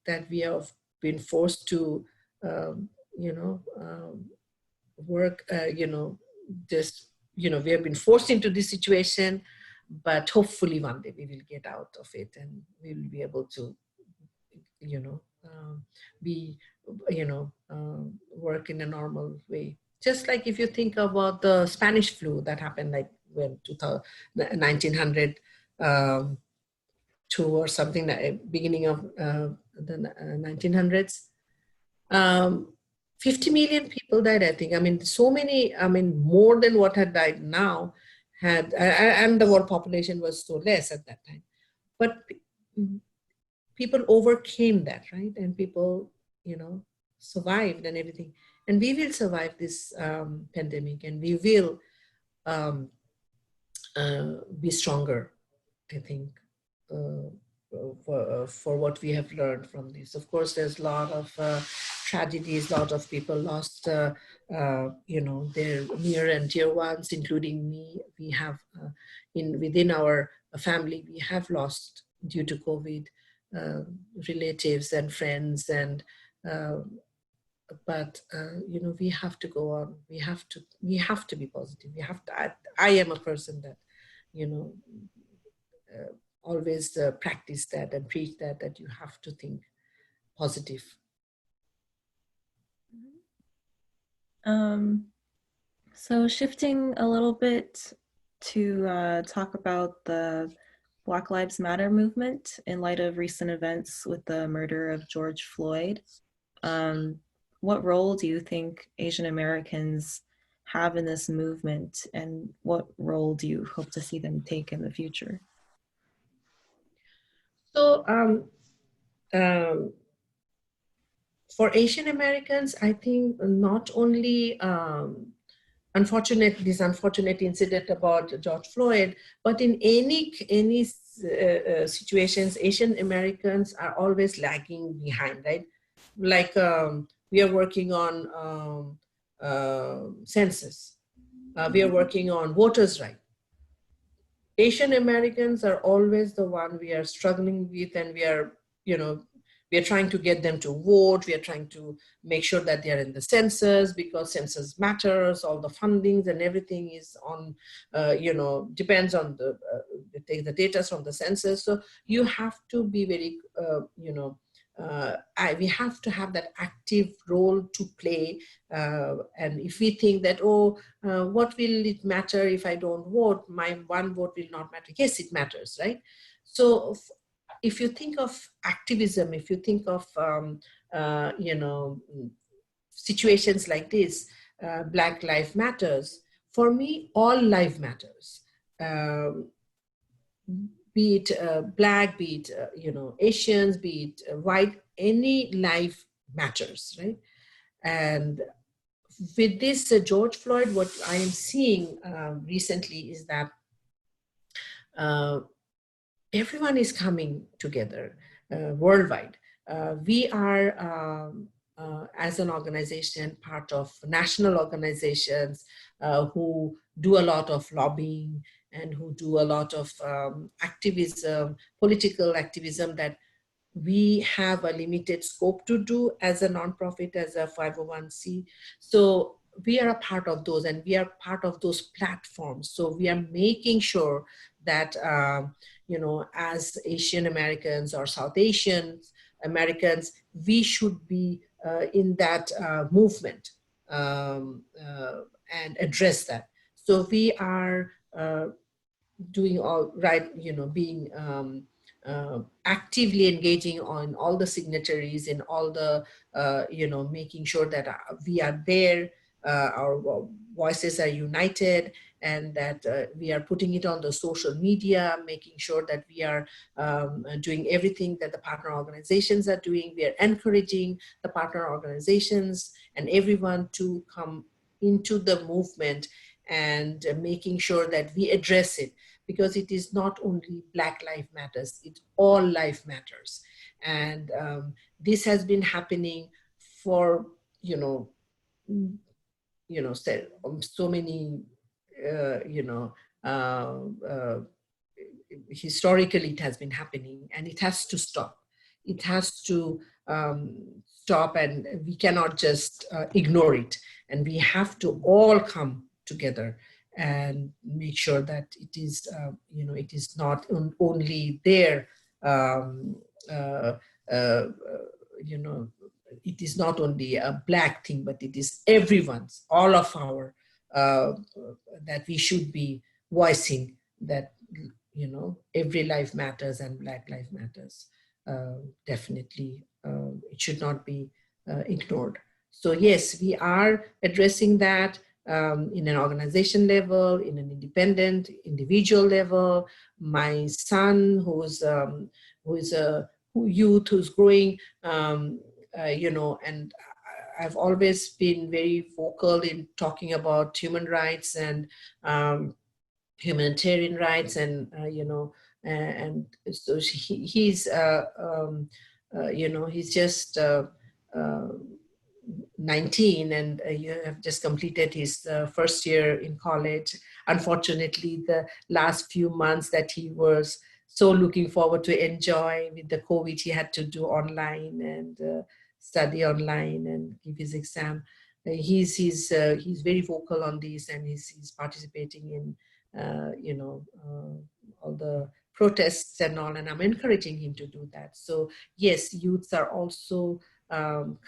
that we have been forced to, work, just we have been forced into this situation, but hopefully one day we will get out of it and we will be able to, be, work in a normal way. Just like if you think about the Spanish flu that happened like when 1900, or something, beginning of the 1900s. 50 million people died, I think. I mean, so many, more than what had died now and the world population was so less at that time. But people overcame that, right? And people, survived and everything. And we will survive this pandemic, and we will be stronger, I think, for what we have learned from this. Of course, there's a lot of tragedies. A lot of people lost, their near and dear ones, including me. We have, within our family, we have lost due to COVID relatives and friends, and but we have to go on. We have to be positive. We have to. I am a person that, always practice that and preach that you have to think positive. So shifting a little bit to talk about the Black Lives Matter movement in light of recent events with the murder of George Floyd. What role do you think Asian Americans have in this movement, and what role do you hope to see them take in the future? So for Asian Americans, I think not only this unfortunate incident about George Floyd, but in any situations, Asian Americans are always lagging behind, right? Like we are working on census. We are working on voters' rights. Asian Americans are always the one we are struggling with, and we are trying to get them to vote. We are trying to make sure that they are in the census, because census matters. All the fundings and everything is on, depends on they take the data from the census. So you have to be very, we have to have that active role to play. And if we think that, what will it matter if I don't vote? My one vote will not matter. Yes, it matters, right? So if you think of activism, if you think of, situations like this, Black Lives Matters, for me, all life matters. Be it Black, be it, Asians, be it white, any life matters, right? And with this George Floyd, what I am seeing recently is that everyone is coming together worldwide. We are, as an organization, part of national organizations who do a lot of lobbying and who do a lot of activism, political activism that we have a limited scope to do as a nonprofit, as a 501c. So we are a part of those, and we are part of those platforms. So we are making sure that, as Asian Americans or South Asian Americans, we should be in that movement and address that. So we are doing all right, being actively engaging on all the signatories and all the, making sure that we are there, our voices are united, and that we are putting it on the social media, making sure that we are doing everything that the partner organizations are doing. We are encouraging the partner organizations and everyone to come into the movement and making sure that we address it, because it is not only Black Lives Matters, it's all life matters. And this has been happening for, so many, historically it has been happening, and it has to stop. It has to stop, and we cannot just ignore it. And we have to all come together and make sure that it is, it is not only their, uh, uh, you know, it is not only a Black thing, but it is everyone's, all of our, that we should be voicing that, every life matters and Black life matters. Definitely, it should not be ignored. So yes, we are addressing that in an organization level, in an independent individual level. My son, who is a youth who's growing, and I've always been very vocal in talking about human rights and humanitarian rights, and and so he's he's just 19, and you have just completed his first year in college. Unfortunately, the last few months that he was so looking forward to enjoy with the COVID, he had to do online and study online and give his exam. He's very vocal on this, and he's participating in all the protests and all, and I'm encouraging him to do that. So yes, youths are also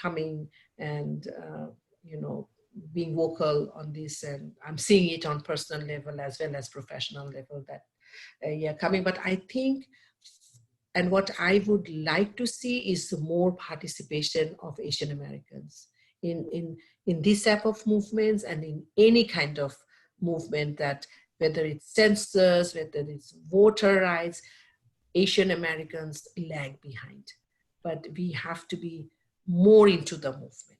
coming and being vocal on this, and I'm seeing it on personal level as well as professional level that coming. But I think, and what I would like to see is more participation of Asian Americans in this type of movements, and in any kind of movement, that whether it's census, whether it's voter rights, Asian Americans lag behind. But we have to be more into the movement.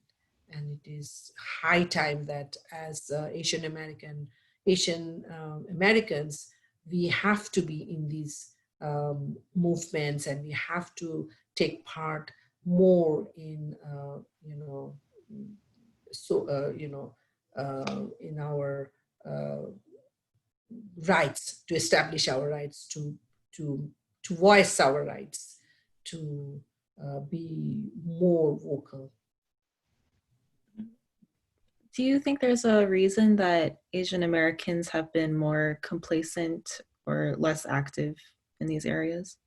And it is high time that as Asian Americans, we have to be in these movements, and we have to take part more in, in our rights, to establish our rights, to voice our rights, to be more vocal. Do you think there's a reason that Asian Americans have been more complacent or less active in these areas?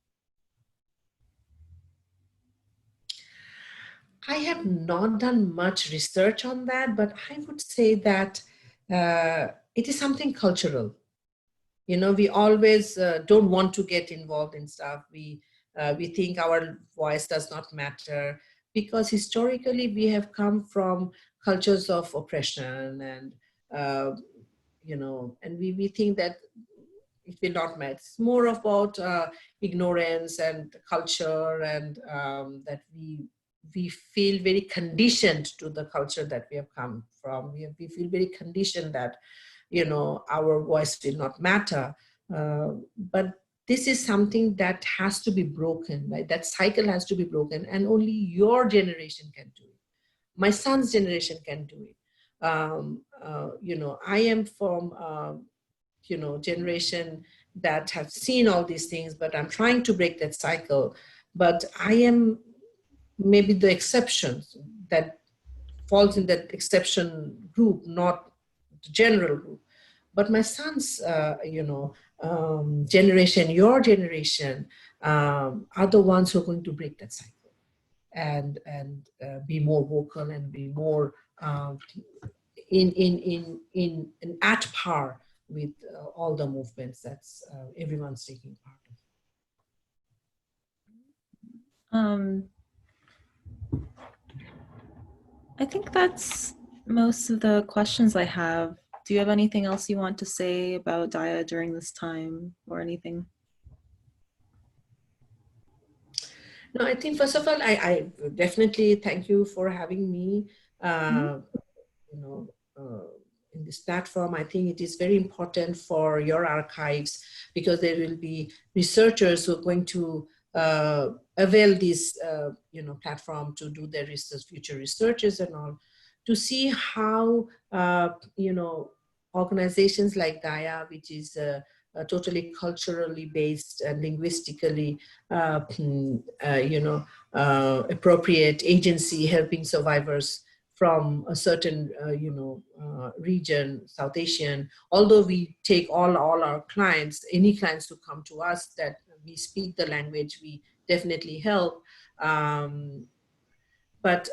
I have not done much research on that, but I would say that it is something cultural. We always don't want to get involved in stuff. We think our voice does not matter, because historically we have come from cultures of oppression, and and we think that it will not matter. It's more about ignorance and culture, and that we feel very conditioned to the culture that we have come from. We feel very conditioned that our voice will not matter. But this is something that has to be broken, right? That cycle has to be broken, and only your generation can do it. My son's generation can do it. I am from, generation that have seen all these things, but I'm trying to break that cycle. But I am maybe the exception that falls in that exception group, not the general group. But my son's, generation, your generation, are the ones who are going to break that cycle and be more vocal and be more in at par with all the movements that's everyone's taking part of. I think that's most of the questions I have. Do you have anything else you want to say about DIA during this time or anything? No, I think first of all, I definitely thank you for having me, in this platform. I think it is very important for your archives, because there will be researchers who are going to avail this, platform to do their research, future researches and all, to see how, organizations like DIA, which is totally culturally based and linguistically, appropriate agency helping survivors from a certain, region, South Asian. Although we take all our clients, any clients who come to us that we speak the language, we definitely help. But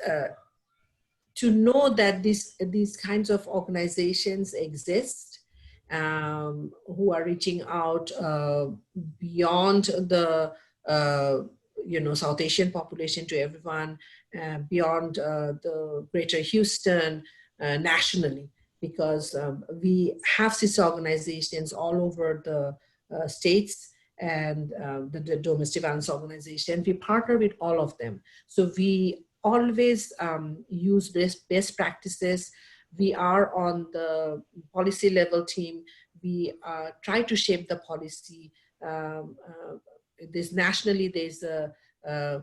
to know that these kinds of organizations exist, who are reaching out beyond the South Asian population to everyone, beyond the greater Houston, nationally, because we have these organizations all over the states, and the domestic violence organization. We partner with all of them. So we always use best practices. We are on the policy level team. We try to shape the policy. Nationally, there's a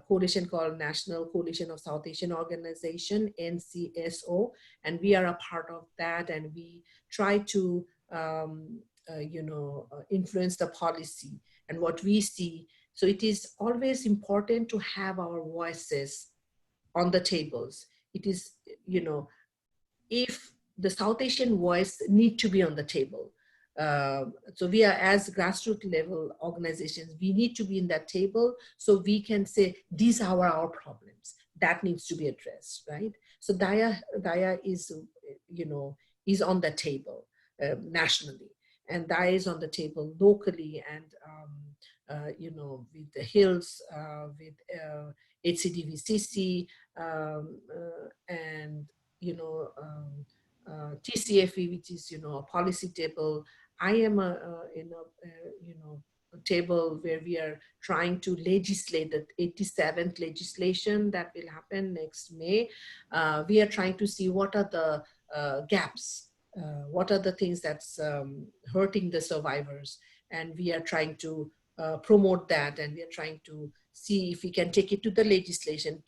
coalition called National Coalition of South Asian Organization, NCSO, and we are a part of that, and we try to influence the policy and what we see. So it is always important to have our voices on the tables. It is, if the South Asian voice need to be on the table. So we are, as grassroots level organizations, we need to be in that table so we can say, these are our problems. That needs to be addressed, right? So DAYA is, is on the table nationally, and DAYA is on the table locally, and, with the Hills, with HCDVCC, and TCFE, which is a policy table. I am in a table where we are trying to legislate the 87th legislation that will happen next May. We are trying to see what are the gaps, what are the things that's hurting the survivors, and we are trying to promote that, and we are trying to see if we can take it to the legislature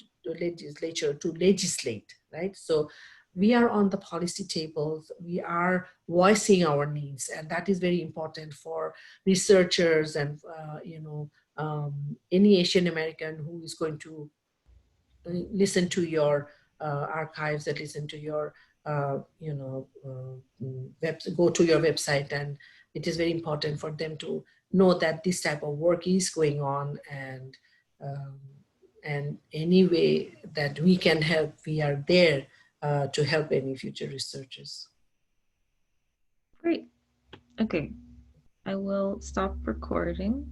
to legislate, right? So we are on the policy tables, we are voicing our needs, and that is very important for researchers and any Asian American who is going to listen to your archives, and listen to your go to your website, and it is very important for them to know that this type of work is going on, and any way that we can help, we are there to help any future researchers. Great. Okay, I will stop recording.